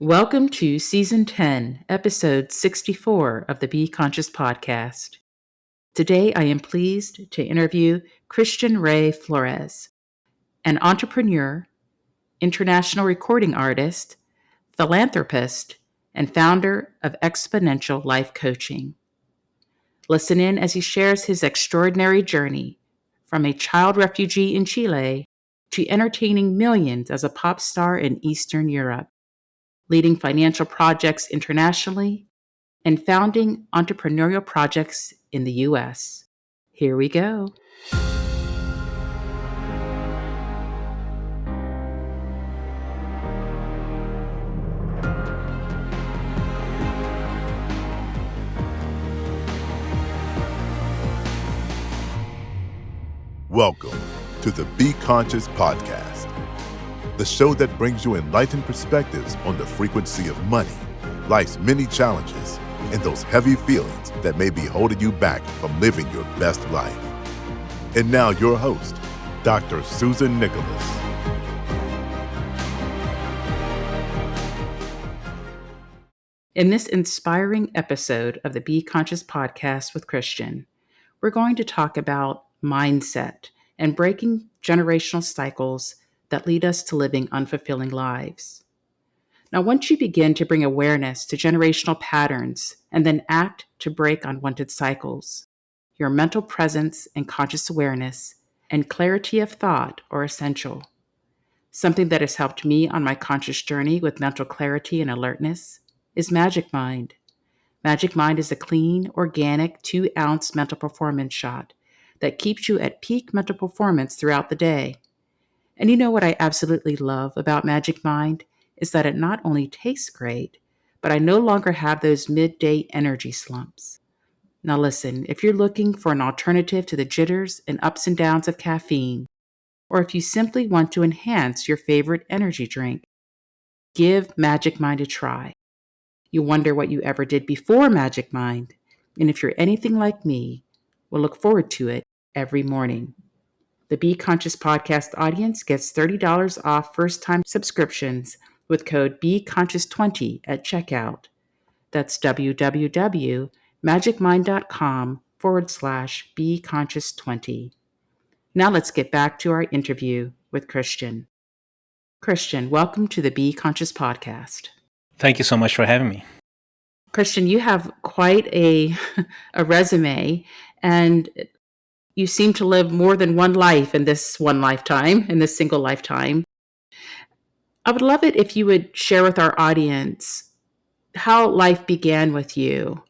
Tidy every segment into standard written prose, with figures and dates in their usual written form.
Welcome to Season 10, Episode 64 of the Be Conscious podcast. Today, I am pleased to interview Christian Ray Flores, an entrepreneur, international recording artist, philanthropist, and founder of Exponential Life Coaching. Listen in as he shares his extraordinary journey from a child refugee in Chile to entertaining millions as a pop star in Eastern Europe, leading financial projects internationally, and founding entrepreneurial projects in the U.S. Here we go. Welcome to the Be Conscious podcast, the show that brings you enlightened perspectives on the frequency of money, life's many challenges, and those heavy feelings that may be holding you back from living your best life. And now your host, Dr. Susan Nicholas. In this inspiring episode of the Be Conscious podcast with Christian, we're going to talk about mindset and breaking generational cycles that lead us to living unfulfilling lives. Now, once you begin to bring awareness to generational patterns and then act to break unwanted cycles, your mental presence and conscious awareness and clarity of thought are essential. Something that has helped me on my conscious journey with mental clarity and alertness is Magic Mind. Magic Mind is a clean, organic 2-ounce mental performance shot that keeps you at peak mental performance throughout the day. And you know what I absolutely love about Magic Mind is that it not only tastes great, but I no longer have those midday energy slumps. Now listen, if you're looking for an alternative to the jitters and ups and downs of caffeine, or if you simply want to enhance your favorite energy drink, give Magic Mind a try. You wonder what you ever did before Magic Mind, and if you're anything like me, we'll look forward to it every morning. The Be Conscious podcast audience gets $30 off first-time subscriptions with code BeConscious20 at checkout. That's www.magicmind.com/BeConscious20. Now let's get back to our interview with Christian. Christian, welcome to the Be Conscious podcast. Thank you so much for having me. Christian, you have quite a resume, and you seem to live more than one life in this single lifetime. I would love it if you would share with our audience how life began with you.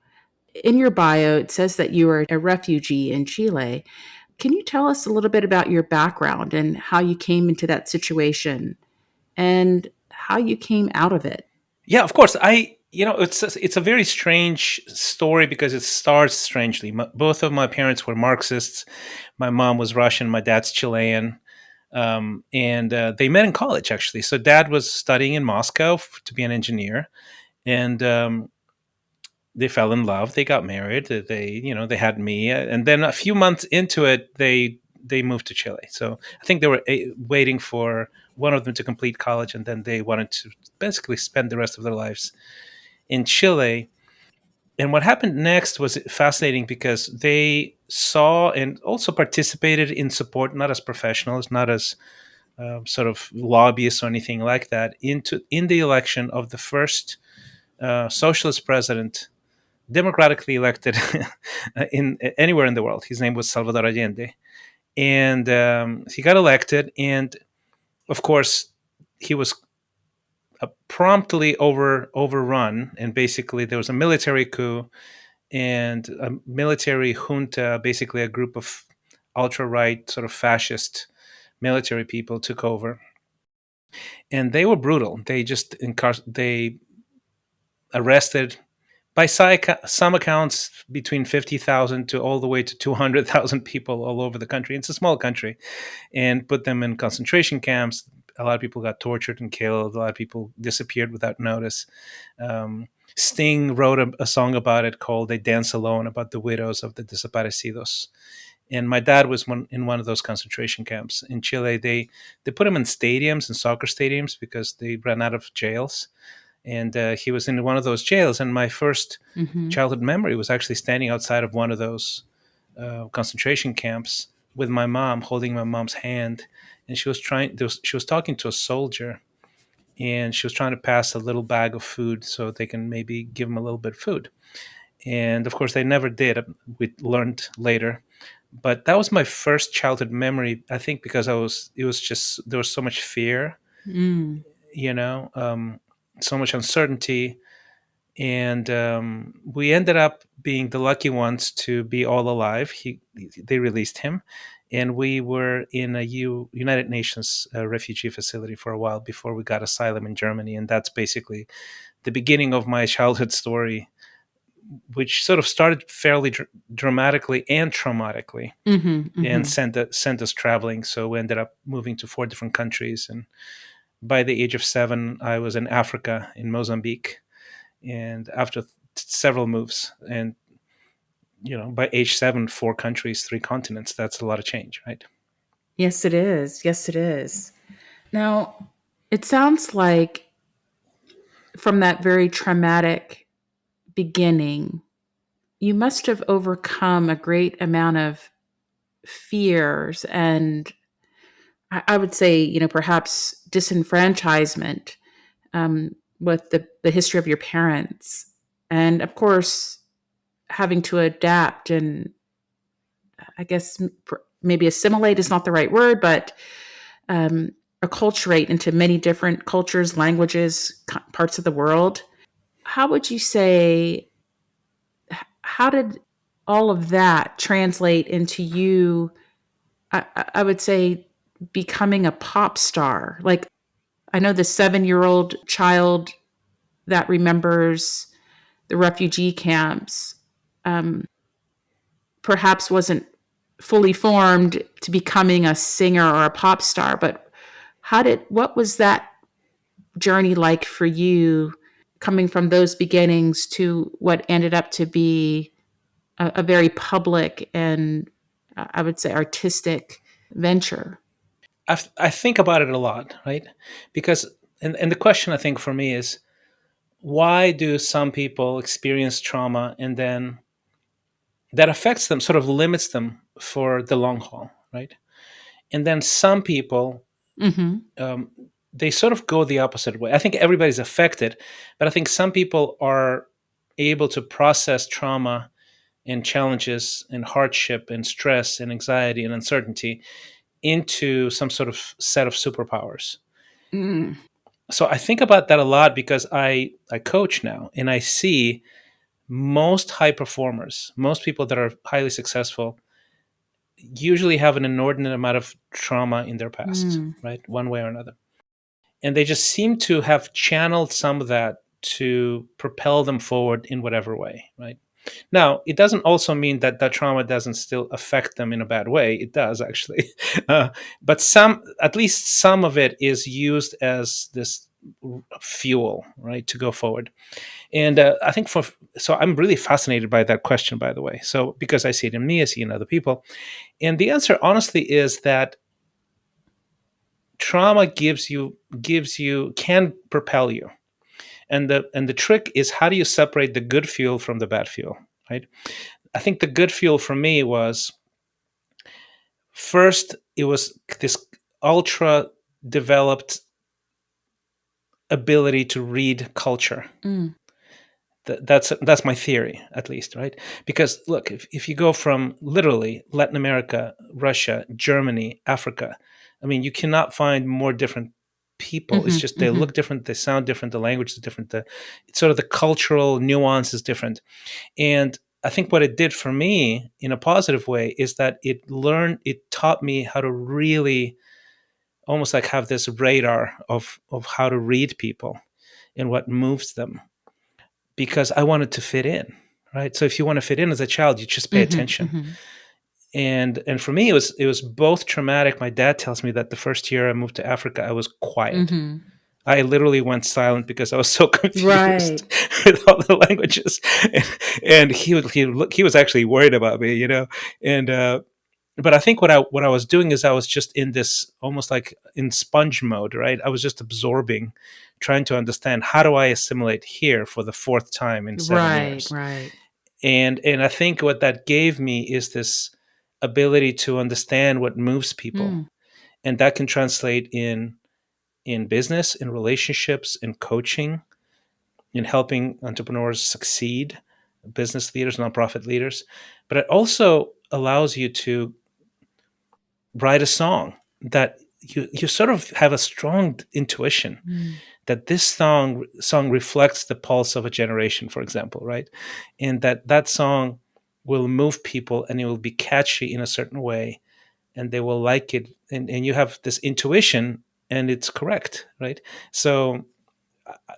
In your bio, it says that you are a refugee in Chile. Can you tell us a little bit about your background and how you came into that situation and how you came out of it? Yeah, of course. It's a very strange story because it starts strangely. Both of my parents were Marxists. My mom was Russian. My dad's Chilean. And they met in college, actually. So dad was studying in Moscow to be an engineer. And they fell in love. They got married. They had me. And then a few months into it, they moved to Chile. So I think they were waiting for one of them to complete college, and then they wanted to basically spend the rest of their lives in Chile. And what happened next was fascinating because they saw and also participated in support, not as professionals, not as sort of lobbyists or anything like that, in the election of the first socialist president, democratically elected in anywhere in the world. His name was Salvador Allende, and he got elected. And of course, he was promptly overrun, and basically there was a military coup and a military junta. Basically, a group of ultra-right, sort of fascist military people took over, and they were brutal. They arrested, by some accounts, between 50,000 to all the way to 200,000 people all over the country. It's a small country, and put them in concentration camps. A lot of people got tortured and killed. A lot of people disappeared without notice. Sting wrote a song about it called "They Dance Alone," about the widows of the desaparecidos. And my dad was in one of those concentration camps in Chile. They put him in stadiums and soccer stadiums because they ran out of jails. and he was in one of those jails. And my first Mm-hmm. childhood memory was actually standing outside of one of those concentration camps with my mom, holding my mom's hand, and she was talking to a soldier, and she was trying to pass a little bag of food so they can maybe give him a little bit of food. And of course, they never did. We learned later, but that was my first childhood memory. I think because it was just there was so much fear, Mm. you know, so much uncertainty, and we ended up being the lucky ones to be all alive. They released him, and we were in a United Nations refugee facility for a while before we got asylum in Germany, and that's basically the beginning of my childhood story, which sort of started fairly dramatically and traumatically, Mm-hmm. and Mm-hmm. sent us traveling. So we ended up moving to 4 different countries, and by the age of 7, I was in Africa, in Mozambique, and after several moves, and by age 7, 4 countries, 3 continents, that's a lot of change, right? Yes, it is. Yes, it is. Now, it sounds like from that very traumatic beginning, you must have overcome a great amount of fears and I would say, perhaps disenfranchisement with the history of your parents. And of course, having to adapt and I guess maybe assimilate is not the right word, but um, acculturate into many different cultures, languages, parts of the world. How would you say, how did all of that translate into you? I would say becoming a pop star. Like, I know the 7-year-old child that remembers the refugee camps perhaps wasn't fully formed to becoming a singer or a pop star, but what was that journey like for you coming from those beginnings to what ended up to be a very public and I would say artistic venture? I think about it a lot, right? Because and the question I think for me is, why do some people experience trauma and then that affects them, sort of limits them for the long haul, right? And then some people, Mm-hmm. um, they sort of go the opposite way. I think everybody's affected, but I think some people are able to process trauma and challenges and hardship and stress and anxiety and uncertainty into some sort of set of superpowers. Mm. So I think about that a lot because I coach now, and I see most high performers, most people that are highly successful, usually have an inordinate amount of trauma in their past, Mm. right? One way or another. And they just seem to have channeled some of that to propel them forward in whatever way, right? Now, it doesn't also mean that that trauma doesn't still affect them in a bad way. It does actually, but at least some of it, is used as this fuel, right, to go forward. And I think so I'm really fascinated by that question, by the way. So because I see it in me, I see it in other people, and the answer, honestly, is that trauma can propel you, and the trick is, how do you separate the good fuel from the bad fuel, right? I think the good fuel for me was, first, it was this ultra developed ability to read culture. Mm. That's my theory, at least, right? Because look, if you go from literally Latin America, Russia, Germany, Africa, I mean, you cannot find more different people. It's Mm-hmm. just they Mm-hmm. look different, they sound different, the language is different, it's sort of the cultural nuance is different. And I think what it did for me in a positive way is that it taught me how to really almost like have this radar of how to read people and what moves them, because I wanted to fit in, right? So if you want to fit in as a child, you just pay Mm-hmm. attention. Mm-hmm. And for me, it was both traumatic. My dad tells me that the first year I moved to Africa, I was quiet. Mm-hmm. I literally went silent because I was so confused Right. with all the languages, and he was actually worried about me, and But I think what I was doing is I was just in this almost like in sponge mode, right? I was just absorbing, trying to understand how do I assimilate here for the fourth time in seven Right, years. right. And I think what that gave me is this ability to understand what moves people, Mm, and that can translate in business, in relationships, in coaching, in helping entrepreneurs succeed, business leaders, nonprofit leaders. But it also allows you to write a song that you sort of have a strong intuition mm. that this song reflects the pulse of a generation, for example, right? And that song will move people, and it will be catchy in a certain way, and they will like it, and you have this intuition, and it's correct, right? So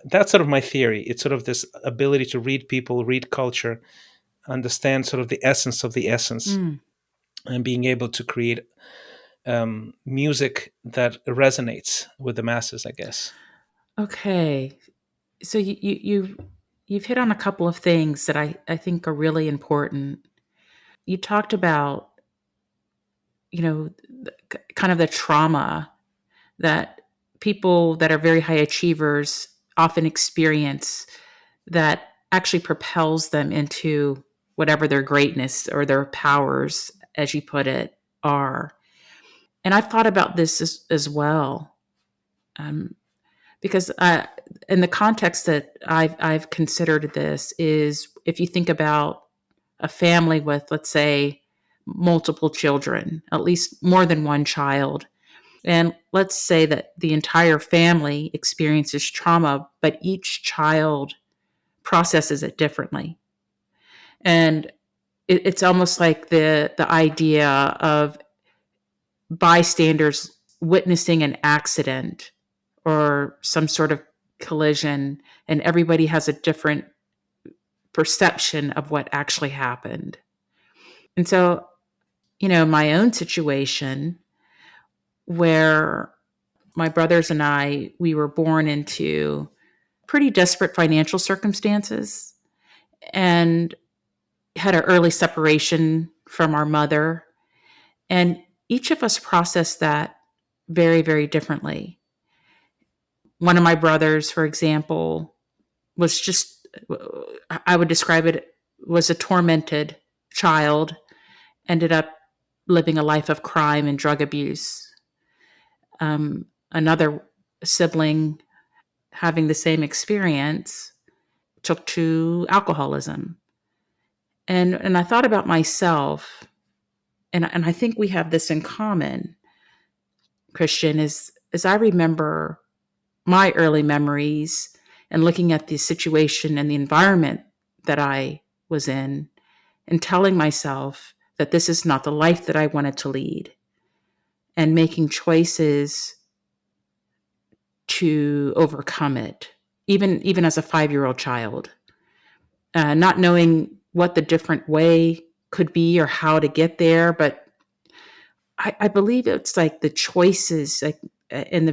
that's sort of my theory. It's sort of this ability to read people, read culture, understand sort of the essence of the essence, Mm. and being able to create music that resonates with the masses, I guess. Okay. So you've hit on a couple of things that I think are really important. You talked about, kind of the trauma that people that are very high achievers often experience that actually propels them into whatever their greatness or their powers, as you put it, are. And I've thought about this as well. Um, because in the context that I've considered this is if you think about a family with, let's say, multiple children, at least more than one child, and let's say that the entire family experiences trauma, but each child processes it differently, and it's almost like the idea of bystanders witnessing an accident or some sort of collision, and everybody has a different perception of what actually happened. And so, my own situation where my brothers and we were born into pretty desperate financial circumstances and had an early separation from our mother. And each of us processed that very, very differently. One of my brothers, for example, was just, I would describe it, was a tormented child, ended up living a life of crime and drug abuse. Another sibling having the same experience took to alcoholism. And I thought about myself, and I think we have this in common, Christian, is as I remember my early memories and looking at the situation and the environment that I was in and telling myself that this is not the life that I wanted to lead and making choices to overcome it, even as a 5-year-old child, not knowing what the different way could be or how to get there. But I believe it's like the choices, like in the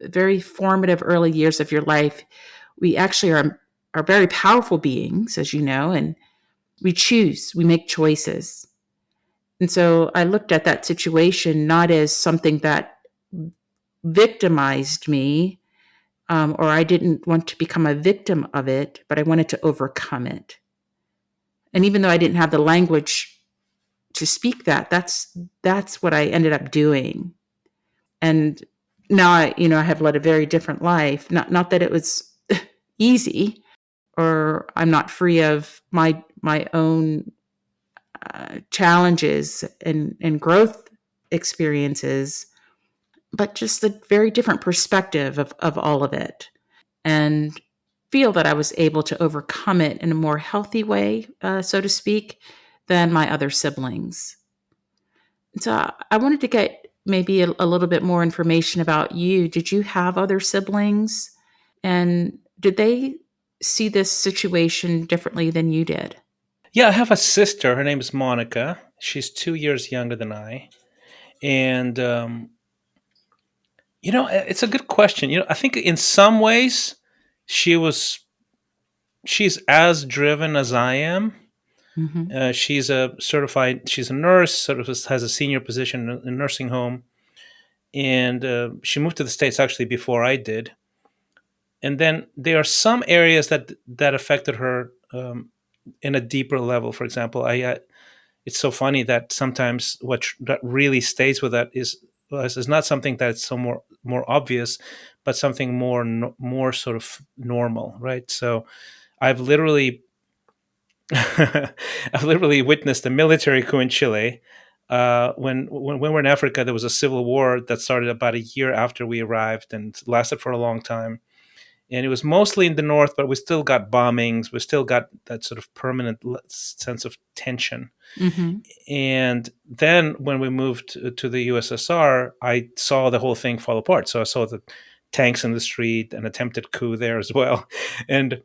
very formative early years of your life, we actually are very powerful beings, as you know, and we make choices. And so I looked at that situation not as something that victimized me, or I didn't want to become a victim of it, but I wanted to overcome it. And even though I didn't have the language to speak that, that's what I ended up doing. And now I have led a very different life. Not that it was easy, or I'm not free of my own challenges and growth experiences, but just a very different perspective of all of it, and feel that I was able to overcome it in a more healthy way, so to speak, than my other siblings. So I wanted to get maybe a little bit more information about you. Did you have other siblings? And did they see this situation differently than you did? Yeah, I have a sister. Her name is Monica. She's 2 years younger than I. And, it's a good question. I think in some ways she was, she's as driven as I am. Mm-hmm. She's a certified. She's a nurse. Sort of has a senior position in a nursing home, and she moved to the States actually before I did. And then there are some areas that affected her in a deeper level. For example, it's so funny that sometimes that really stays with that is not something that's so more obvious, but something more sort of normal, right? So I've literally I've literally witnessed a military coup in Chile. When we were in Africa, there was a civil war that started about a year after we arrived and lasted for a long time. And it was mostly in the north, but we still got bombings. We still got that sort of permanent sense of tension. Mm-hmm. And then when we moved to the USSR, I saw the whole thing fall apart. So I saw the tanks in the street, an attempted coup there as well. And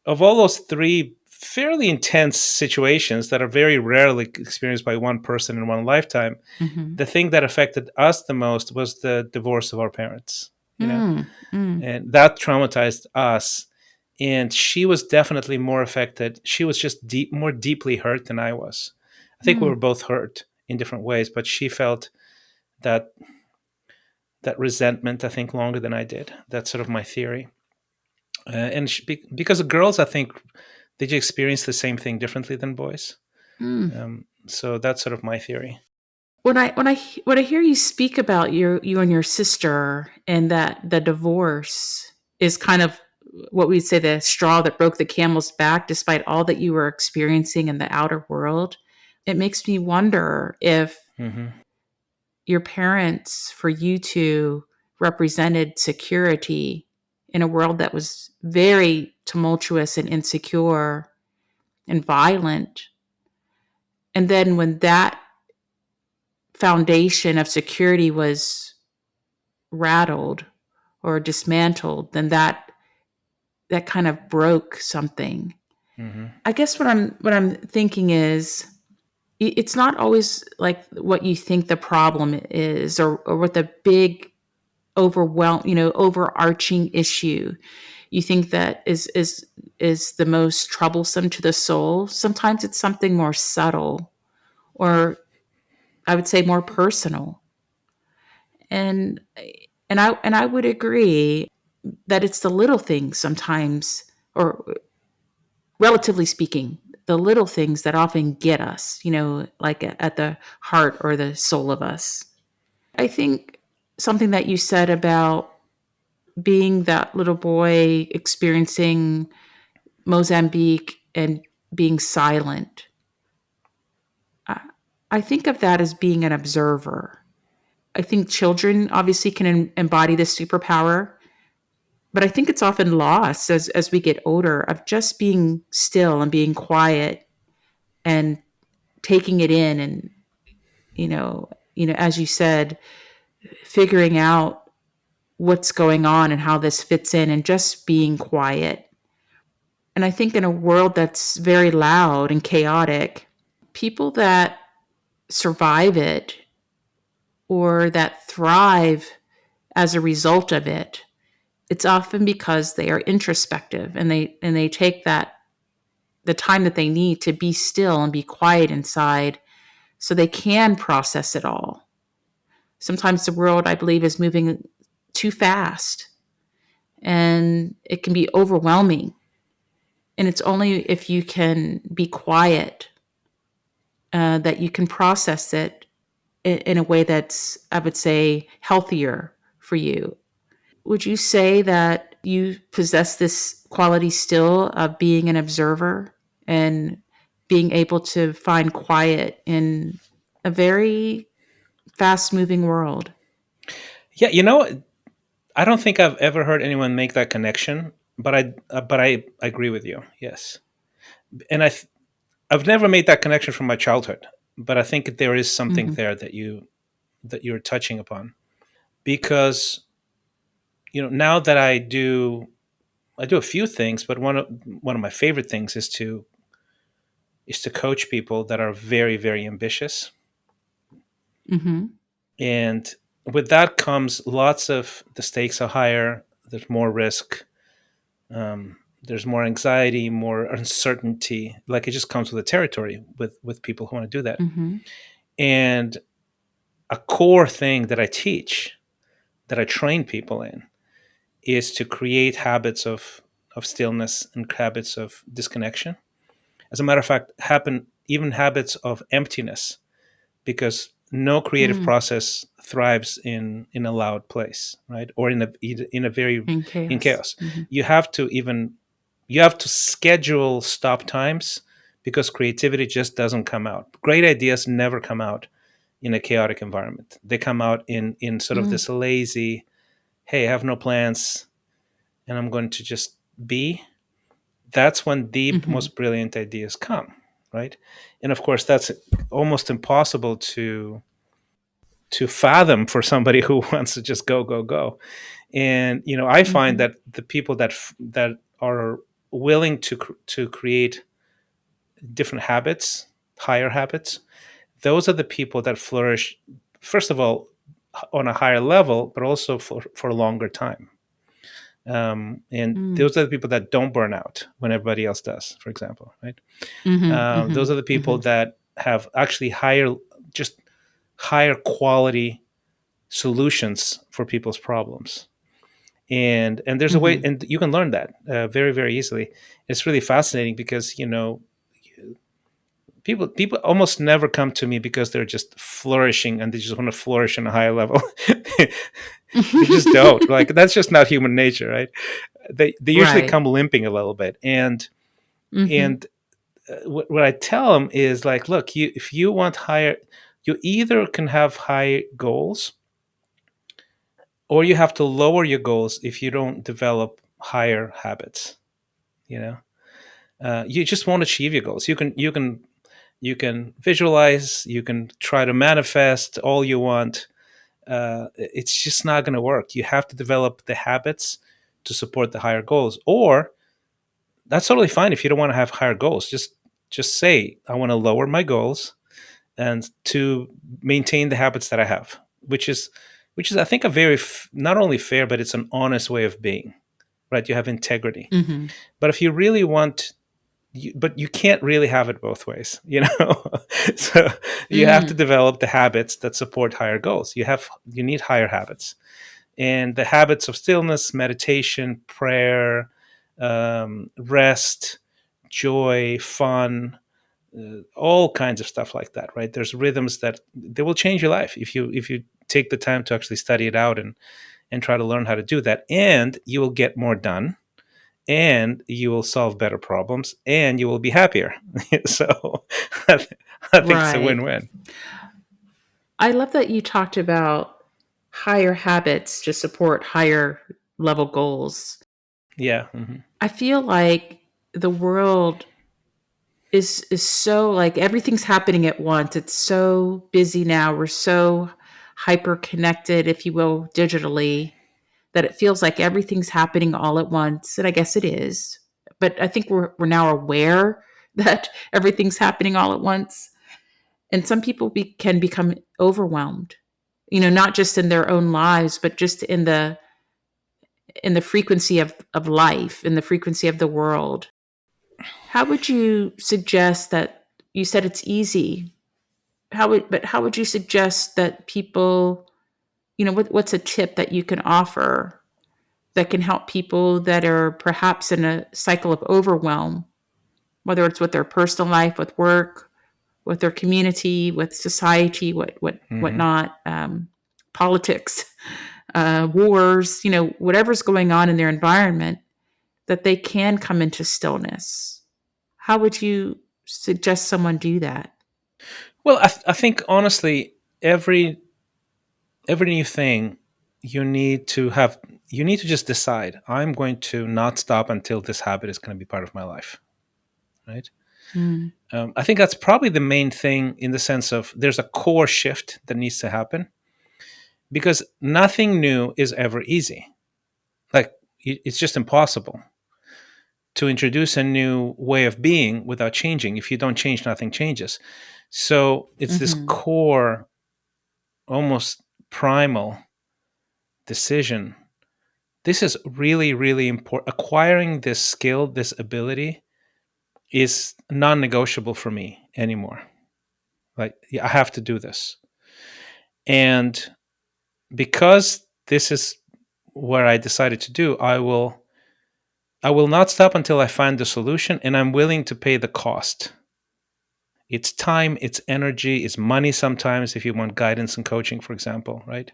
of all those three fairly intense situations that are very rarely experienced by one person in one lifetime, Mm-hmm. the thing that affected us the most was the divorce of our parents, Mm-hmm. and that traumatized us. And she was definitely more affected. She was just more deeply hurt than I was. I think we were both hurt in different ways, but she felt that that resentment, I think, longer than I did. That's sort of my theory. And because of girls, I think they just experience the same thing differently than boys. Mm-hmm. So that's sort of my theory. When I hear you speak about you and your sister, and that the divorce is kind of what we'd say the straw that broke the camel's back, despite all that you were experiencing in the outer world, it makes me wonder if Hmm. your parents, for you two, represented security in a world that was very tumultuous and insecure and violent. And then when that foundation of security was rattled or dismantled, then that kind of broke something. Hmm. I guess what I'm thinking is it's not always like what you think the problem is, or what the big overarching issue you think that is the most troublesome to the soul. Sometimes it's something more subtle, or I would say more personal. And and I would agree that it's the little things sometimes, or relatively speaking, the little things that often get us, like at the heart or the soul of us. I think something that you said about being that little boy experiencing Mozambique and being silent, I, I think of that as being an observer. I think children obviously can embody this superpower, but I think it's often lost as we get older, of just being still and being quiet and taking it in, and as you said, figuring out what's going on and how this fits in, and just being quiet. And I think in a world that's very loud and chaotic, people that survive it, or that thrive as a result of it, it's often because they are introspective, and they take that the time that they need to be still and be quiet inside, so they can process it all. Sometimes the world, I believe, is moving too fast, and it can be overwhelming. And it's only if you can be quiet, that you can process it in a way that's, I would say, healthier for you. Would you say that you possess this quality still of being an observer and being able to find quiet in a very fast moving world? Yeah, I don't think I've ever heard anyone make that connection, but I agree with you. Yes, and I've never made that connection from my childhood, but I think there is something Mm-hmm. there that you're touching upon, because now that I do a few things, but one of my favorite things is to coach people that are very, very ambitious. Mm-hmm. And with that comes lots of the stakes are higher, there's more risk. there's more anxiety, more uncertainty. Like it just comes with the territory with people who want to do that. Mm-hmm. And a core thing that I teach, that I train people in, is to create habits of stillness and habits of disconnection. As a matter of fact, happen even habits of emptiness, because no creative Mm. process thrives in a loud place, right? Or in a very In in chaos. chaos. Mm-hmm. You have to even you have to schedule stop times, because creativity just doesn't come out. Great ideas never come out in a chaotic environment. They come out in sort of Mm. this lazy, hey, I have no plans and I'm going to just be. That's when the Mm-hmm. most brilliant ideas come, right? And of course, that's almost impossible to fathom for somebody who wants to just go go go. And I find Mm-hmm. that the people that are willing to create different habits, higher habits, those are the people that flourish, first of all, on a higher level, but also for a longer time. And Mm. those are the people that don't burn out when everybody else does, for example, right? Mm-hmm. Mm-hmm. Those are the people Mm-hmm. that have actually just higher quality solutions for people's problems. And there's a way, Mm-hmm. and you can learn that very very easily. It's really fascinating because people almost never come to me because they're just flourishing and they just want to flourish on a higher level. They just don't. Like, that's just not human nature, right? They usually Right. come limping a little bit. And Mm-hmm. and what I tell them is like, look, if you want higher, you either can have high goals, or you have to lower your goals if you don't develop higher habits. You know, you just won't achieve your goals. You can visualize, you can try to manifest all you want. It's just not going to work. You have to develop the habits to support the higher goals. Or that's totally fine if you don't want to have higher goals. Just say, I want to lower my goals and to maintain the habits that I have, which is I think a very not only fair, but it's an honest way of being, right? You have integrity. Mm-hmm. But if you really want, but you can't really have it both ways, so you have to Mm. develop the habits that support higher goals. You need higher habits, and the habits of stillness, meditation, prayer, rest, joy, fun, all kinds of stuff like that, right? There's rhythms that they will change your life if you take the time to actually study it out and try to learn how to do that, and you will get more done, and you will solve better problems, and you will be happier. So I think it's a Right. win-win. I love that you talked about higher habits to support higher level goals. Yeah. Hmm. I feel like the world is so like everything's happening at once. It's so busy now. We're so hyper connected, if you will, digitally, that it feels like everything's happening all at once. And I guess it is. But I think we're now aware that everything's happening all at once. And some people can become overwhelmed, not just in their own lives, but just in the frequency of life, in the frequency of the world. How would you suggest that? You said it's easy. How would you suggest that people, what's a tip that you can offer that can help people that are perhaps in a cycle of overwhelm, whether it's with their personal life, with work, with their community, with society, Hmm. whatnot, politics, wars, whatever's going on in their environment, that they can come into stillness. How would you suggest someone do that? Well, I think honestly, every new thing, you need to just decide, I'm going to not stop until this habit is going to be part of my life, right? Mm. I think that's probably the main thing, in the sense of there's a core shift that needs to happen, because nothing new is ever easy. Like, it's just impossible to introduce a new way of being without changing. If you don't change, nothing changes. So it's this Hmm. core, almost primal decision This is really, really important. Acquiring this skill, this ability, is non-negotiable for me anymore. Like, yeah, I have to do this. And because this is what I decided to do, I will not stop until I find the solution, and I'm willing to pay the cost. It's time, it's energy, it's money sometimes if you want guidance and coaching, for example, right?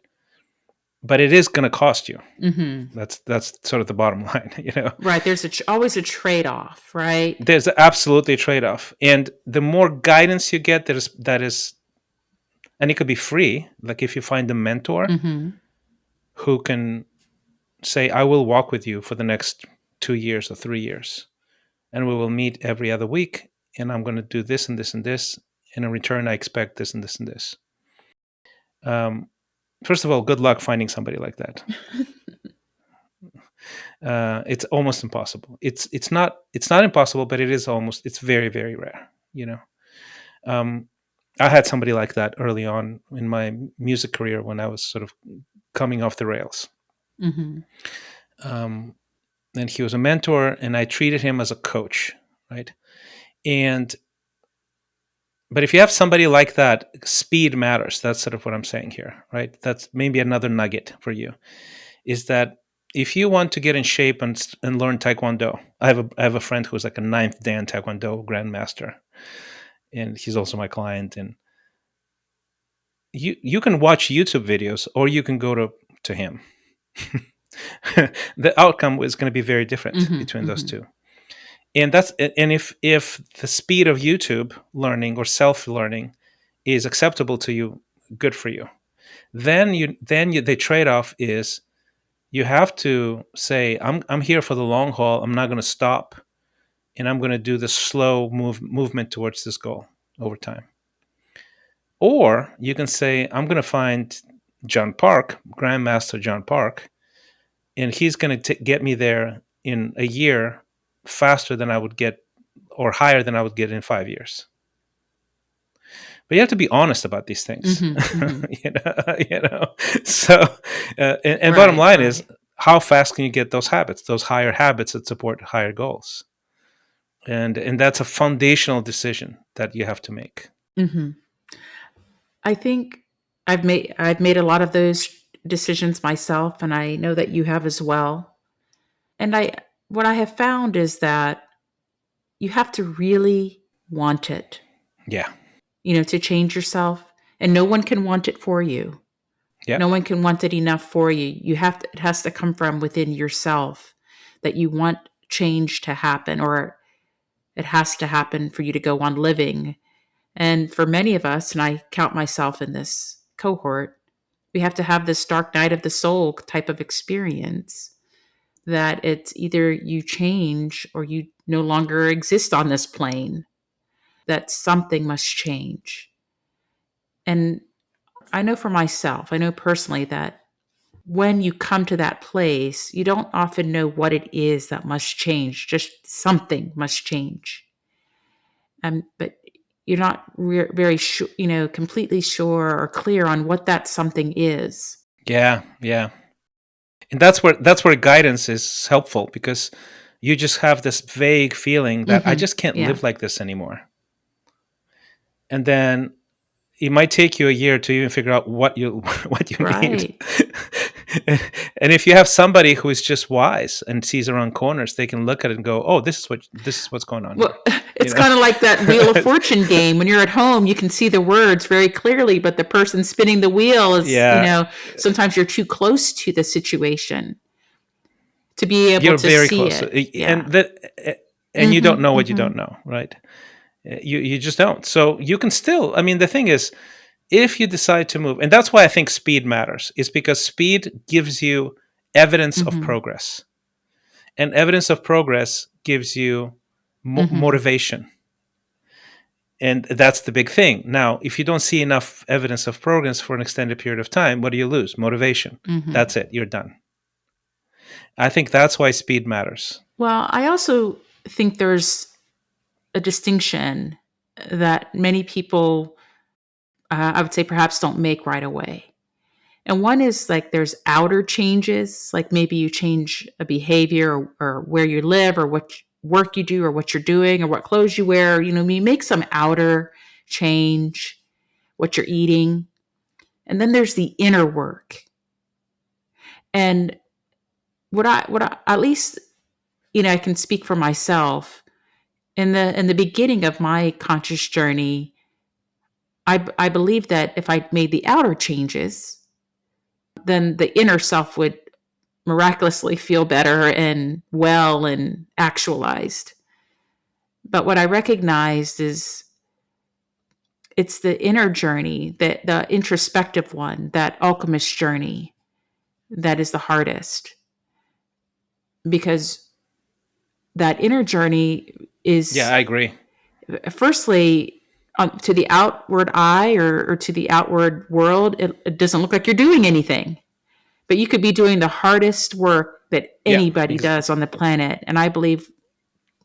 But it is going to cost you. Mm-hmm. That's sort of the bottom line, Right. There's always a trade-off, right? There's absolutely a trade-off, and the more guidance you get, and it could be free. Like if you find a mentor Mm-hmm. who can say, "I will walk with you for the next 2 years or 3 years, and we will meet every other week, and I'm going to do this and this and this. And in return, I expect this and this and this." First of all, good luck finding somebody like that. It's almost impossible. It's not impossible, but it's very, very rare. I had somebody like that early on in my music career when I was sort of coming off the rails. Mm-hmm. And he was a mentor, and I treated him as a coach, right? But if you have somebody like that, speed matters. That's sort of what I'm saying here, right? That's maybe another nugget for you, is that if you want to get in shape and learn Taekwondo, I have a friend who's like a ninth Dan Taekwondo grandmaster, and he's also my client. And you can watch YouTube videos, or you can go to him. The outcome is going to be very different Mm-hmm. between those Mm-hmm. two. And if the speed of YouTube learning or self-learning is acceptable to you, good for you. Then the trade-off is you have to say, I'm here for the long haul. I'm not going to stop, and I'm going to do the slow movement towards this goal over time. Or you can say, I'm going to find John Park, Grandmaster John Park, and he's going to get me there in a year faster than I would get, or higher than I would get in 5 years. But you have to be honest about these things. Mm-hmm. Mm-hmm. So, and bottom Right, line is, right. how fast can you get those habits, those higher habits that support higher goals? And that's a foundational decision that you have to make. Mm-hmm. I think I've made a lot of those decisions myself, and I know that you have as well. And what I have found is that you have to really want it, Yeah. to change yourself, and no one can want it for you. Yeah. No one can want it enough for you. It has to come from within yourself that you want change to happen, or it has to happen for you to go on living. And for many of us, and I count myself in this cohort, we have to have this dark night of the soul type of experience, that it's either you change or you no longer exist on this plane, that something must change. And I know for myself, I know personally that when you come to that place, you don't often know what it is that must change, just something must change. But you're not very sure, completely sure or clear on what that something is. Yeah. Yeah. And that's where guidance is helpful, because you just have this vague feeling that I Mm-hmm. just can't Yeah. live like this anymore. And then it might take you a year to even figure out what you what you need. Right. And if you have somebody who is just wise and sees around corners, they can look at it and go, "Oh, this is what's going on Well, here." it's kind of like that Wheel of Fortune game. When you're at home, you can see the words very clearly, but the person spinning the wheel is, Yeah, sometimes you're too close to the situation to be able you're to very see close, it. and Yeah. and you don't Mm-hmm. know what you Mm-hmm. don't know, right? You just don't. So you can still. I mean, the thing is, if you decide to move, and that's why I think speed matters, is because speed gives you evidence of Mm-hmm. progress, and evidence of progress gives you Mm-hmm. motivation. And that's the big thing. Now, if you don't see enough evidence of progress for an extended period of time, what do you lose? Motivation. Mm-hmm. That's it. You're done. I think that's why speed matters. Well, I also think there's a distinction that many people, I would say, perhaps don't make right away. And one is like there's outer changes, like maybe you change a behavior or where you live or what work you do or what you're doing or what clothes you wear. You make some outer change, what you're eating. And then there's the inner work. And what I at least, I can speak for myself. In the beginning of my conscious journey, I believe that if I made the outer changes, then the inner self would miraculously feel better and well and actualized. But what I recognized is it's the inner journey, the introspective one, that alchemist journey, that is the hardest. Because that inner journey Yeah, is, I agree. firstly, to the outward eye or to the outward world, it doesn't look like you're doing anything. But you could be doing the hardest work that Yeah, anybody does on the planet. And I believe,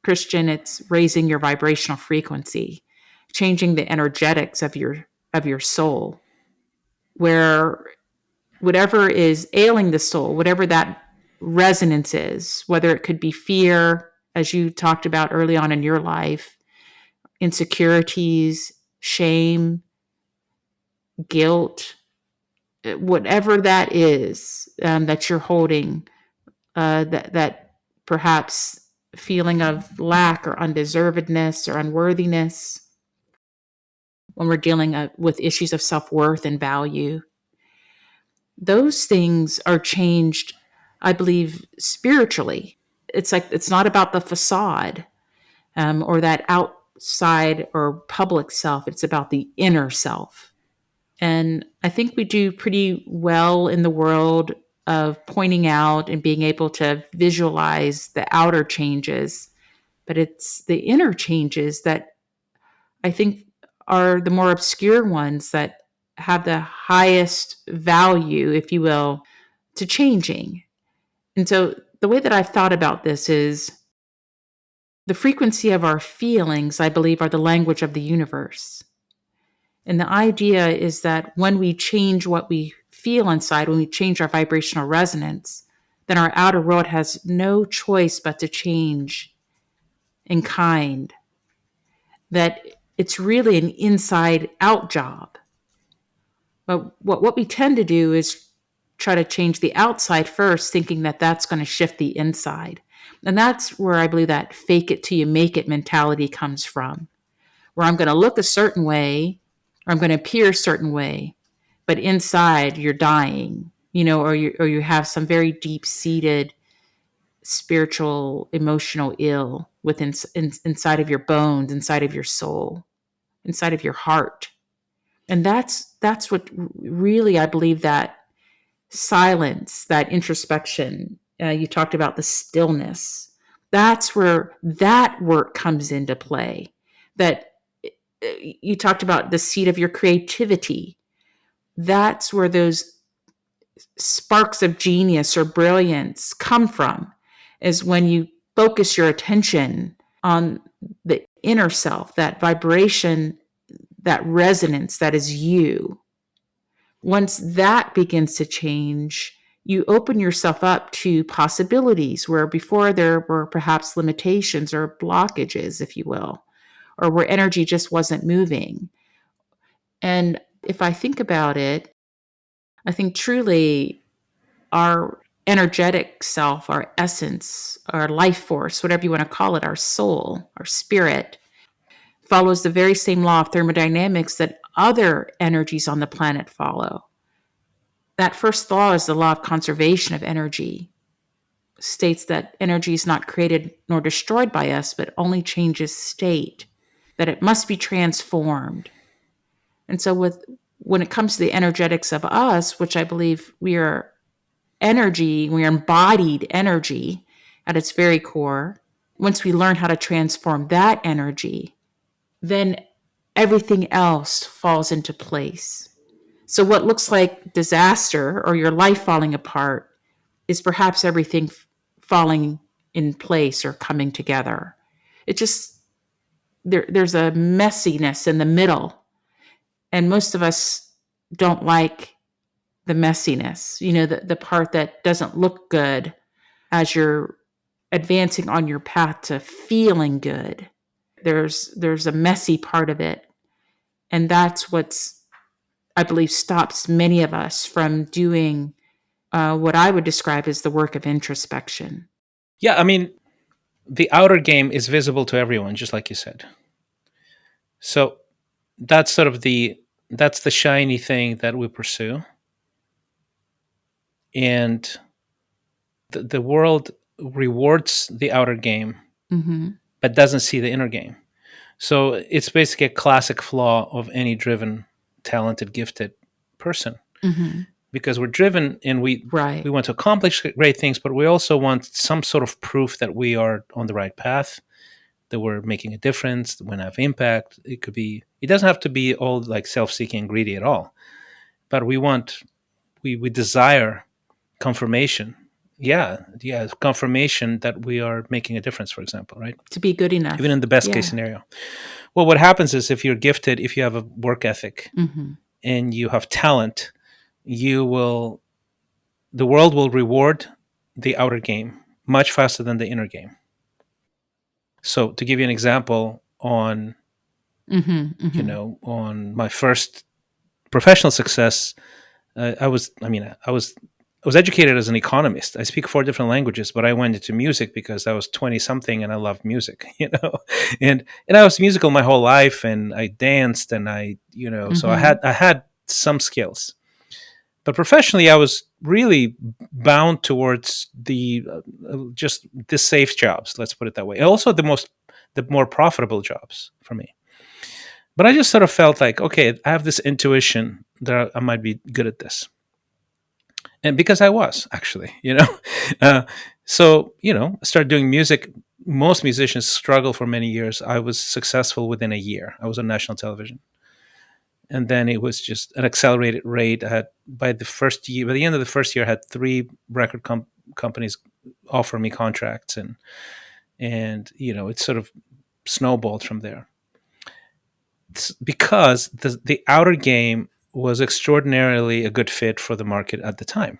Christian, it's raising your vibrational frequency, changing the energetics of your soul, where whatever is ailing the soul, whatever that resonance is, whether it could be fear, as you talked about early on in your life, insecurities, shame, guilt, whatever that is, that you're holding, that perhaps feeling of lack or undeservedness or unworthiness, when we're dealing with issues of self-worth and value, those things are changed, I believe, spiritually. It's like it's not about the facade, or that outside or public self. It's about the inner self. And I think we do pretty well in the world of pointing out and being able to visualize the outer changes. But it's the inner changes that I think are the more obscure ones that have the highest value, if you will, to changing. And so the way that I've thought about this is the frequency of our feelings, I believe, are the language of the universe. And the idea is that when we change what we feel inside, when we change our vibrational resonance, then our outer world has no choice but to change in kind. That it's really an inside out job. But what we tend to do is try to change the outside first, thinking that that's going to shift the inside. And that's where I believe that fake it till you make it mentality comes from, where I'm going to look a certain way, or I'm going to appear a certain way, but inside you're dying, or you have some very deep seated spiritual, emotional ill within inside of your bones, inside of your soul, inside of your heart. And that's what really, I believe, that silence, that introspection. You talked about the stillness. That's where that work comes into play. That you talked about the seat of your creativity. That's where those sparks of genius or brilliance come from, is when you focus your attention on the inner self, that vibration, that resonance that is you. Once that begins to change, you open yourself up to possibilities where before there were perhaps limitations or blockages, if you will, or where energy just wasn't moving. And if I think about it, I think truly our energetic self, our essence, our life force, whatever you want to call it, our soul, our spirit, follows the very same law of thermodynamics that other energies on the planet follow. That first law is the law of conservation of energy. States that energy is not created nor destroyed by us, but only changes state, that it must be transformed. And so when it comes to the energetics of us, which I believe we are energy, we are embodied energy at its very core, once we learn how to transform that energy, then everything else falls into place. So what looks like disaster or your life falling apart is perhaps everything falling in place or coming together. It just, there's a messiness in the middle. And most of us don't like the messiness, the part that doesn't look good as you're advancing on your path to feeling good. There's a messy part of it. And that's what's, I believe, stops many of us from doing what I would describe as the work of introspection. Yeah, I mean, the outer game is visible to everyone, just like you said. So that's sort of that's the shiny thing that we pursue. And the world rewards the outer game, Mm-hmm. but doesn't see the inner game. So it's basically a classic flaw of any driven, talented, gifted person. Mm-hmm. Because we're driven and we Right. want to accomplish great things, but we also want some sort of proof that we are on the right path, that we're making a difference, that we have impact. It doesn't have to be all like self-seeking and greedy at all, but we desire confirmation. Yeah, confirmation that we are making a difference, for example, right? To be good enough. Even in the best case scenario. Well, what happens is if you're gifted, if you have a work ethic Mm-hmm. and you have talent, the world will reward the outer game much faster than the inner game. So to give you an example on, Mm-hmm. Mm-hmm. on my first professional success, I was educated as an economist. I speak 4 different languages, but I went into music because I was 20 something and I loved music, and I was musical my whole life, and I danced, and so Mm-hmm. I had some skills. But professionally, I was really bound towards just the safe jobs. Let's put it that way. And also the more profitable jobs for me. But I just sort of felt like, okay, I have this intuition that I might be good at this, and because I was actually, I started doing music. Most musicians struggle for many years. I was successful within a year. I was on national television. And then it was just an accelerated rate. I had by the end of the first year, I had 3 record companies offer me contracts, and it sort of snowballed from there. It's because the outer game was extraordinarily a good fit for the market at the time.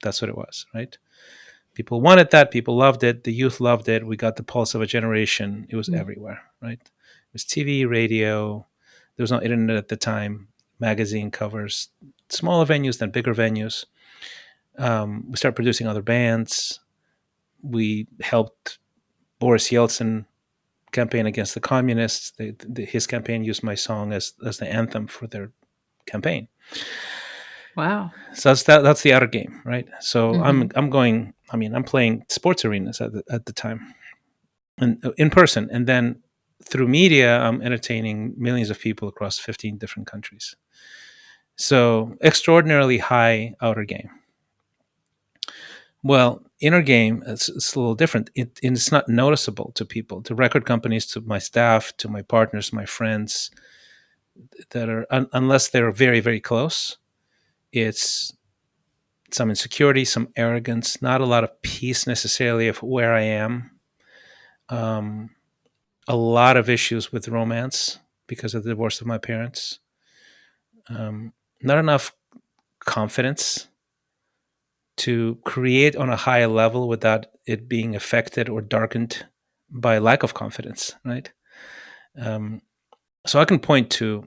That's what it was, right? People wanted that. People loved it. The youth loved it. We got the pulse of a generation. It was everywhere, right? It was TV, radio. There was no internet at the time. Magazine covers, smaller venues, then bigger venues. We started producing other bands. We helped Boris Yeltsin campaign against the communists. His campaign used my song as the anthem for their campaign. Wow. So that's the outer game, right? So Mm-hmm. I'm playing sports arenas at the time, and in person, and then through media, I'm entertaining millions of people across 15 different countries. So extraordinarily high outer game. Well, inner game, it's a little different. It's not noticeable to people, to record companies, to my staff, to my partners, my friends, that are unless they're very, very close. It's some insecurity, some arrogance, not a lot of peace necessarily of where I am. A lot of issues with romance because of the divorce of my parents. Not enough confidence to create on a higher level without it being affected or darkened by lack of confidence, right? So I can point to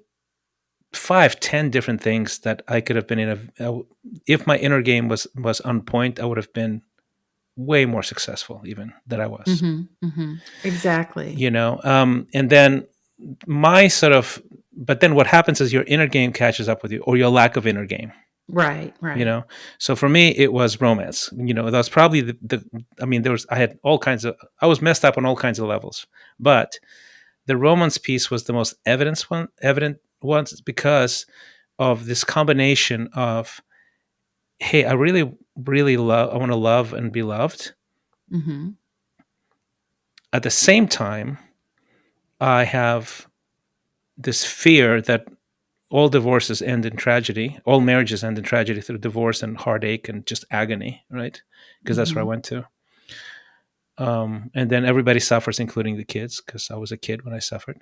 5, 10 different things that I could have been if my inner game was on point, I would have been way more successful even than I was. Mm-hmm. Mm-hmm. Exactly. And then but then what happens is your inner game catches up with you, or your lack of inner game. Right. Right. So for me it was romance. That was probably I was messed up on all kinds of levels, but the romance piece was the most evident one because of this combination of, hey, I really really I want to love and be loved. Mm-hmm. At the same time, I have this fear that all divorces end in tragedy, all marriages end in tragedy through divorce and heartache and just agony, right? Because that's where I Mm-hmm. went to. And then everybody suffers, including the kids, because I was a kid when I suffered.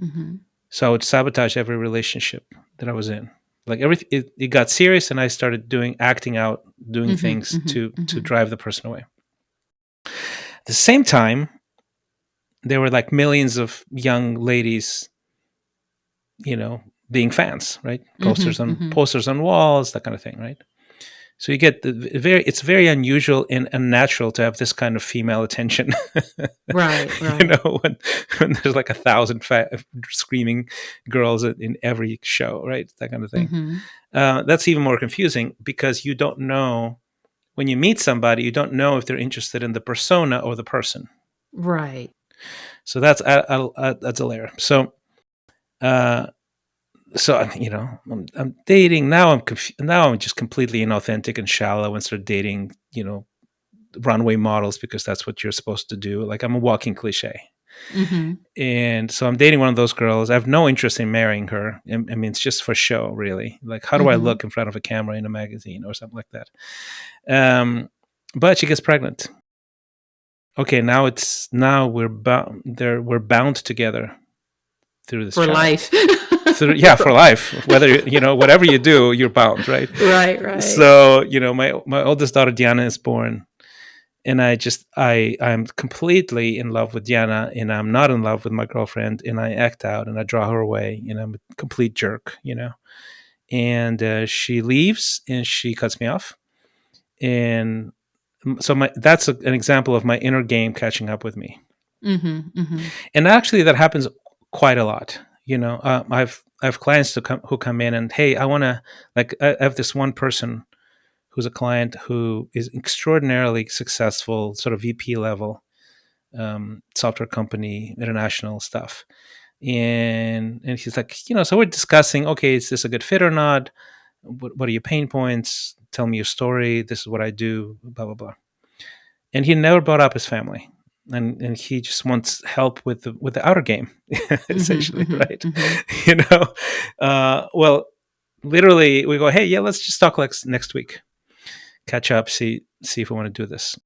Mm-hmm. So I would sabotage every relationship that I was in. Like it got serious, and I started acting out, doing things to drive the person away. At the same time, there were like millions of young ladies, being fans, right? Posters on walls, that kind of thing, right? So you get it's very unusual and unnatural to have this kind of female attention. Right. When there's like 1,000 screaming girls in every show, right? That kind of thing. That's even more confusing because you don't know, when you meet somebody, you don't know if they're interested in the persona or the person. Right. So that's a layer. So, I'm dating now. I'm just completely inauthentic and shallow and start dating, runway models because that's what you're supposed to do. Like, I'm a walking cliche. And so I'm dating one of those girls. I have no interest in marrying her. I mean, it's just for show, really. Like, how do I look in front of a camera in a magazine or something like that? But she gets pregnant. Okay, now we're bound together through this for child. life. For life. Whether whatever you do, you're bound, right? Right. So my oldest daughter Diana is born, and I'm completely in love with Diana, and I'm not in love with my girlfriend, and I act out and I draw her away, and I'm a complete jerk, and she leaves and she cuts me off, and so that's an example of my inner game catching up with me. And actually that happens quite a lot. I have clients who come in and, hey, I want to, like, I have this one person who's a client who is extraordinarily successful, sort of VP level, software company, international stuff. And he's like, so we're discussing, okay, is this a good fit or not? What are your pain points? Tell me your story. This is what I do, blah, blah, blah. And he never brought up his family. And he just wants help with the outer game, essentially, right? Well, literally, we go, hey, yeah, let's just talk like next week, catch up, see if we want to do this.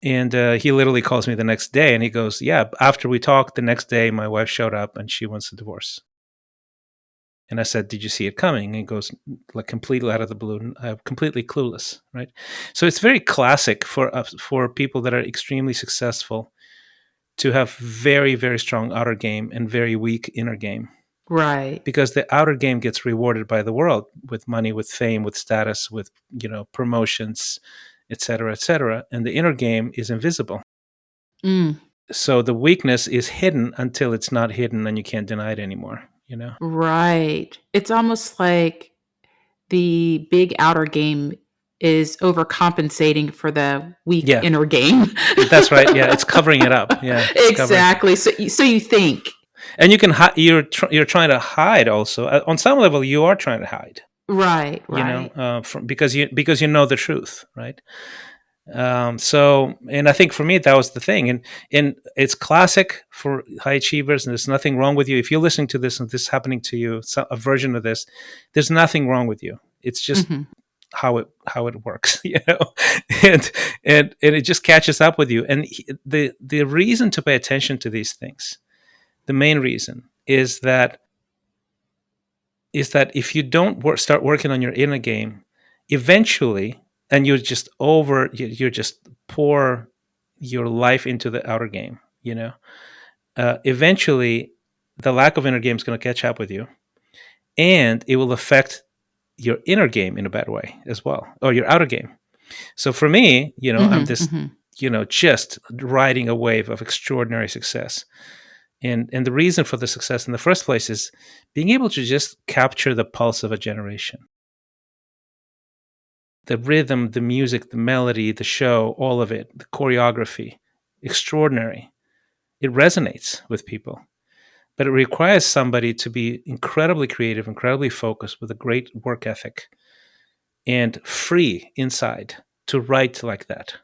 And he literally calls me the next day, and he goes, yeah, after we talked the next day, my wife showed up and she wants a divorce. And I said, did you see it coming? And he goes, like, completely out of the blue, completely clueless, right? So it's very classic for people that are extremely successful to have very, very strong outer game and very weak inner game. Right. Because the outer game gets rewarded by the world with money, with fame, with status, with, promotions, et cetera, and the inner game is invisible. So the weakness is hidden until it's not hidden and you can't deny it anymore, Right. It's almost like the big outer game is overcompensating for the weak inner game. That's right. Yeah, it's covering it up. Yeah, exactly. So you think, and you can you're trying to hide also. On some level, you are trying to hide. Right. Because you know the truth, right? So, and I think for me that was the thing, and it's classic for high achievers, and there's nothing wrong with you if you're listening to this and this is happening to you, a version of this. There's nothing wrong with you. It's just how it works, and it just catches up with you. And the reason to pay attention to these things, the main reason is that if you don't start working on your inner game, eventually. And you just pour your life into the outer game, eventually the lack of inner game is going to catch up with you, and it will affect your inner game in a bad way as well, or your outer game. So for me, I'm this, just riding a wave of extraordinary success. And the reason for the success in the first place is being able to just capture the pulse of a generation. The rhythm, the music, the melody, the show, all of it, the choreography, extraordinary. It resonates with people. But it requires somebody to be incredibly creative, incredibly focused, with a great work ethic, and free inside to write like that.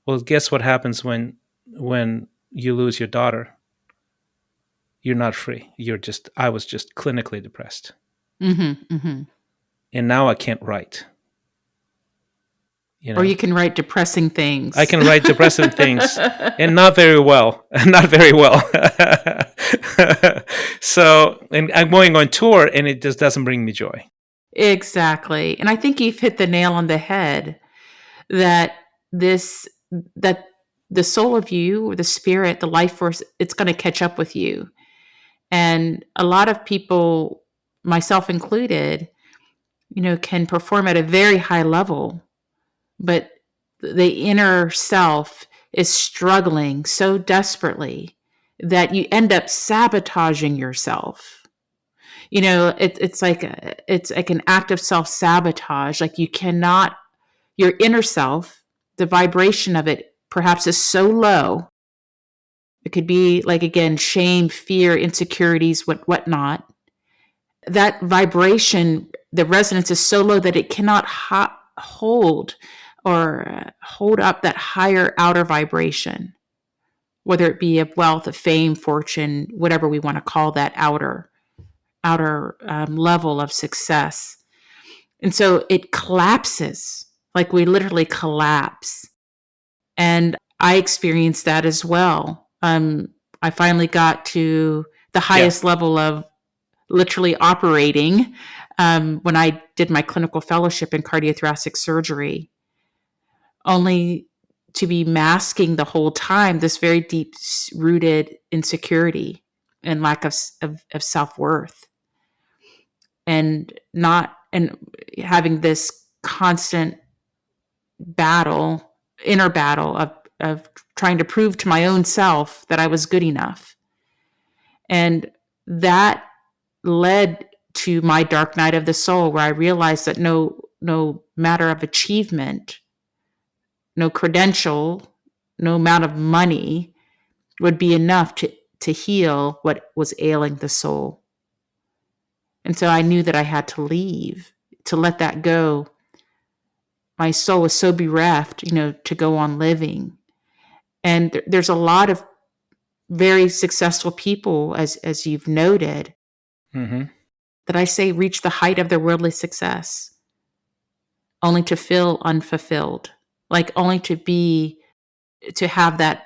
Well, guess what happens when you lose your daughter? You're not free. I was just clinically depressed. And now I can't write. Or you can write depressing things. I can write depressing things, and not very well. So, and I'm going on tour, and it just doesn't bring me joy. Exactly. And I think you've hit the nail on the head that this, that the soul of you, or the spirit, the life force, it's going to catch up with you. And a lot of people, myself included, can perform at a very high level, but the inner self is struggling so desperately that you end up sabotaging yourself. It's like an act of self-sabotage. Like, you cannot, your inner self, the vibration of it perhaps is so low. It could be like, again, shame, fear, insecurities, whatnot. That vibration, the resonance is so low that it cannot hold or hold up that higher outer vibration, whether it be of wealth, of fame, fortune, whatever we want to call that outer level of success. And so it collapses, like we literally collapse. And I experienced that as well. I finally got to the highest level of literally operating when I did my clinical fellowship in cardiothoracic surgery, only to be masking the whole time this very deep rooted insecurity and lack of self-worth, and not, and having this constant battle, inner battle of trying to prove to my own self that I was good enough. And that led to my dark night of the soul, where I realized that no matter of achievement, no credential, no amount of money would be enough to heal what was ailing the soul. And so I knew that I had to leave, to let that go. My soul was so bereft, to go on living. And there's a lot of very successful people, as you've noted, that I say reach the height of their worldly success, only to feel unfulfilled, like only to have that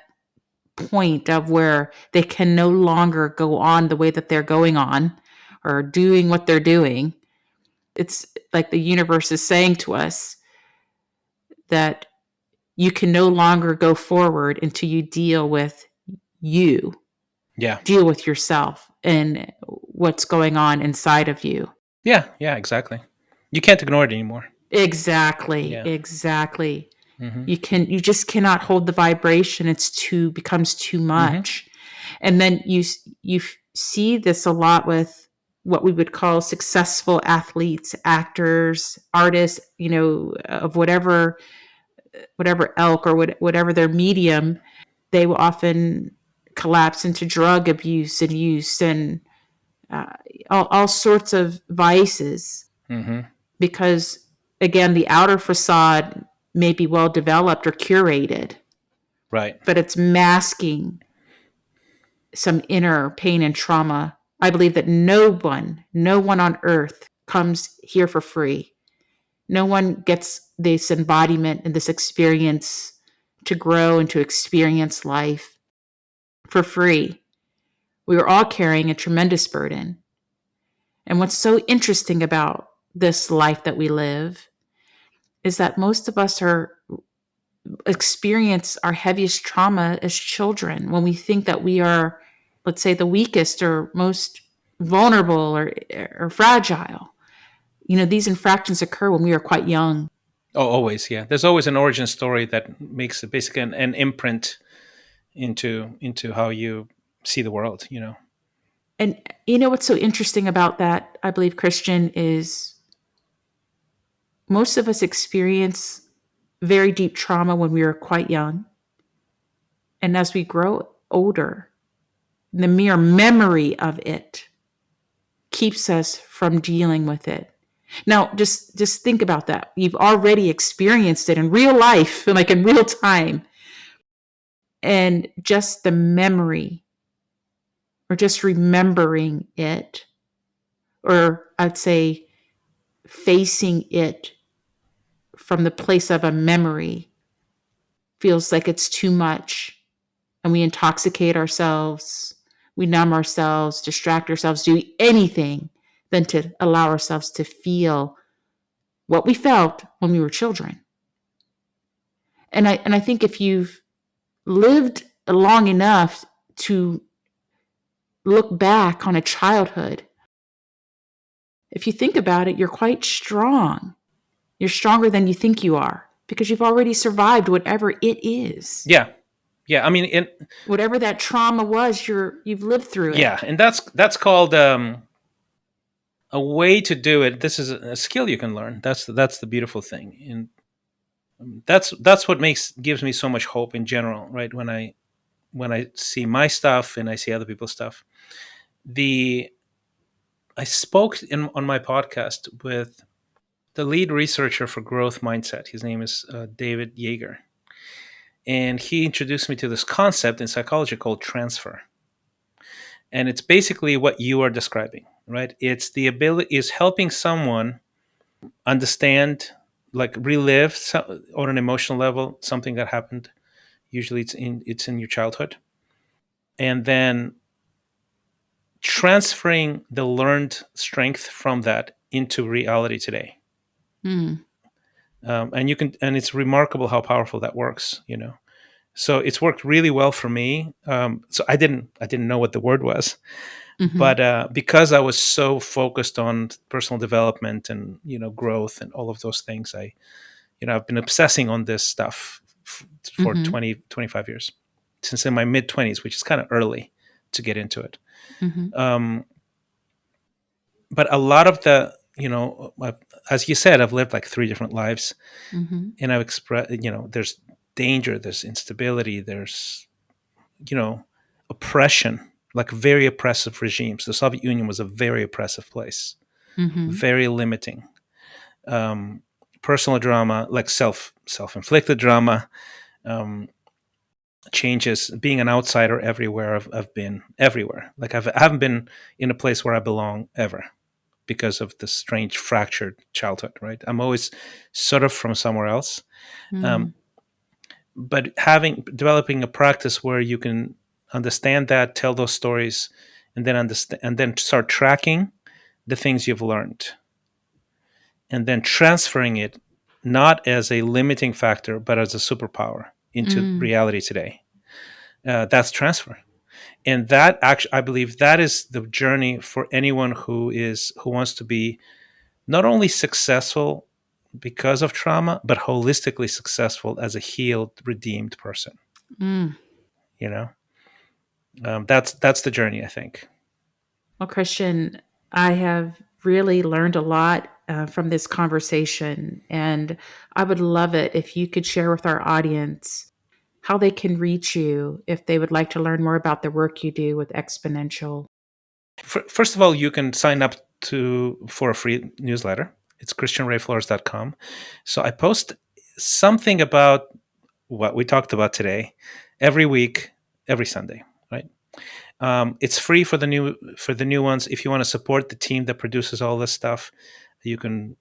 point of where they can no longer go on the way that they're going on, or doing what they're doing. It's like the universe is saying to us that you can no longer go forward until you deal with you. Yeah. Deal with yourself and what's going on inside of you. Yeah, exactly. You can't ignore it anymore. Exactly. You just cannot hold the vibration. Becomes too much. And then you see this a lot with what we would call successful athletes, actors, artists, of whatever elk, or whatever their medium. They will often collapse into drug abuse and use, and all sorts of vices, because, again, the outer facade may be well developed or curated, right, but it's masking some inner pain and trauma. I believe that no one on earth comes here for free. No one gets this embodiment and this experience to grow and to experience life for free. We are all carrying a tremendous burden. And what's so interesting about this life that we live is that most of us experience our heaviest trauma as children, when we think that we are, let's say, the weakest or most vulnerable or fragile. These infractions occur when we are quite young. Oh, always, yeah. There's always an origin story that makes it basically an imprint into how you see the world. And what's so interesting about that, I believe, Christian, is most of us experience very deep trauma when we are quite young. And as we grow older, the mere memory of it keeps us from dealing with it. Now, just think about that. You've already experienced it in real life, like in real time. And just the memory, or just remembering it, or I'd say facing it from the place of a memory, feels like it's too much. And we intoxicate ourselves, we numb ourselves, distract ourselves, do anything than to allow ourselves to feel what we felt when we were children. And I think if you've lived long enough to look back on a childhood, if you think about it, you're quite strong. You're stronger than you think you are because you've already survived whatever it is. Yeah. I mean, whatever that trauma was, you've lived through it. Yeah, and that's called a way to do it. This is a skill you can learn. That's the beautiful thing, and that's what gives me so much hope in general, right? When I see my stuff and I see other people's stuff. I spoke on my podcast with the lead researcher for growth mindset. His name is David Yeager, and he introduced me to this concept in psychology called transfer. And it's basically what you are describing, right? It's the ability is helping someone understand, like relive on an emotional level something that happened. Usually, it's in your childhood, and then transferring the learned strength from that into reality today. Mm. And it's remarkable how powerful that works. So it's worked really well for me. So I didn't know what the word was. Mm-hmm. But because I was so focused on personal development and growth and all of those things, I've been obsessing on this stuff for 20, 25 years, since in my mid 20s, which is kind of early to get into it. But a lot of the, as you said, I've lived like 3 different lives, and I've expressed, there's danger, there's instability, there's, oppression. Like very oppressive regimes. The Soviet Union was a very oppressive place, very limiting. Personal drama, like self-inflicted drama, changes. Being an outsider everywhere. I've been everywhere. Like I haven't been in a place where I belong ever, because of the strange fractured childhood. Right, I'm always sort of from somewhere else. But developing a practice where you can understand that, tell those stories, and then start tracking the things you've learned, and then transferring it not as a limiting factor but as a superpower into reality today. That's transfer, and that actually, I believe, that is the journey for anyone who wants to be not only successful because of trauma, but holistically successful as a healed, redeemed person. That's the journey, I think. Well, Christian, I have really learned a lot from this conversation, and I would love it if you could share with our audience how they can reach you if they would like to learn more about the work you do with Exponential. First of all, you can sign up for a free newsletter. It's christianrayflores.com. So I post something about what we talked about today every week, every Sunday, right? It's free for the new ones. If you want to support the team that produces all this stuff, you can,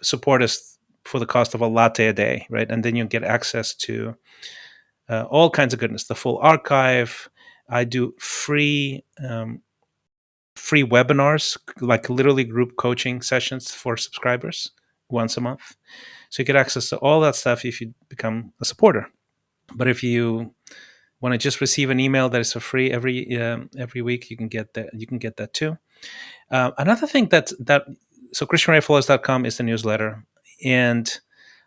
support us for the cost of a latte a day, right? And then you get access to all kinds of goodness, the full archive. I do free webinars, like literally group coaching sessions for subscribers once a month. So you get access to all that stuff if you become a supporter. But if you want to just receive an email that is for free every week, you can get that. You can get that too. Another thing so christianrayflores.com is the newsletter, and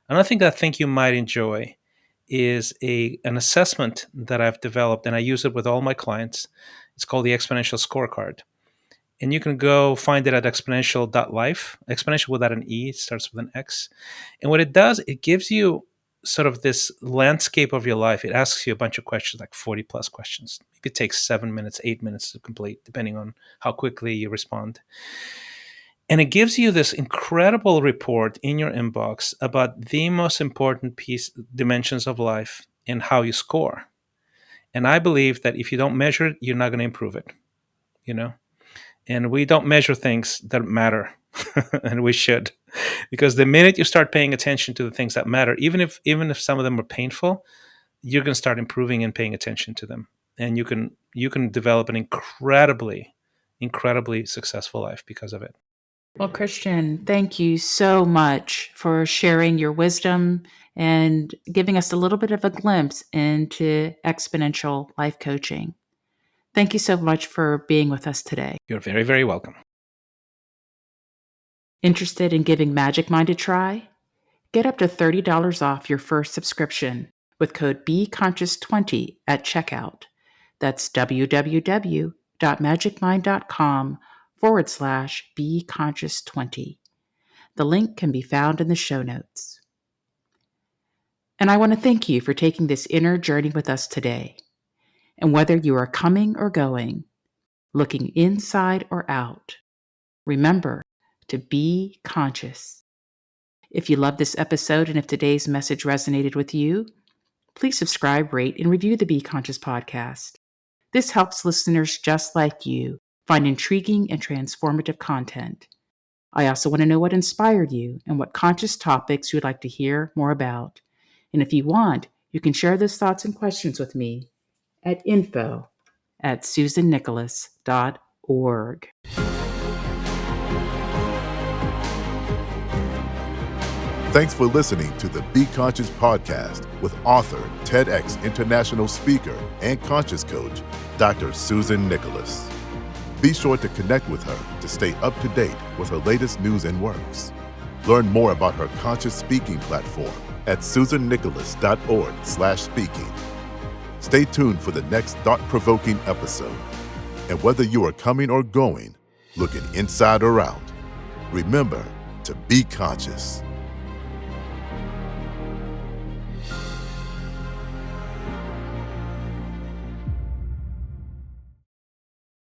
another thing that I think you might enjoy is an assessment that I've developed, and I use it with all my clients. It's called the Exponential Scorecard. And you can go find it at exponential.life. Exponential without an E, it starts with an X. And what it does, it gives you sort of this landscape of your life. It asks you a bunch of questions, like 40 plus questions. Maybe it takes 7 minutes, 8 minutes to complete, depending on how quickly you respond. And it gives you this incredible report in your inbox about the most important dimensions of life and how you score. And I believe that if you don't measure it, you're not going to improve it, And we don't measure things that matter, and we should, because the minute you start paying attention to the things that matter, even if some of them are painful, you're going to start improving and paying attention to them, and you can develop an incredibly incredibly successful life because of it. Well, Christian, thank you so much for sharing your wisdom and giving us a little bit of a glimpse into exponential life coaching. Thank you so much for being with us today. You're very, very welcome. Interested in giving Magic Mind a try? Get up to $30 off your first subscription with code BeConscious20 at checkout. That's www.magicmind.com/BeConscious20. The link can be found in the show notes. And I want to thank you for taking this inner journey with us today. And whether you are coming or going, looking inside or out, remember to be conscious. If you love this episode and if today's message resonated with you, please subscribe, rate, and review the Be Conscious podcast. This helps listeners just like you find intriguing and transformative content. I also want to know what inspired you and what conscious topics you'd like to hear more about. And if you want, you can share those thoughts and questions with me at info@susannicholas.org. Thanks for listening to the Be Conscious podcast with author, TEDx international speaker, and conscious coach, Dr. Susan Nicholas. Be sure to connect with her to stay up to date with her latest news and works. Learn more about her conscious speaking platform at susannicholas.org/speaking. Stay tuned for the next thought-provoking episode. And whether you are coming or going, looking inside or out, remember to be conscious.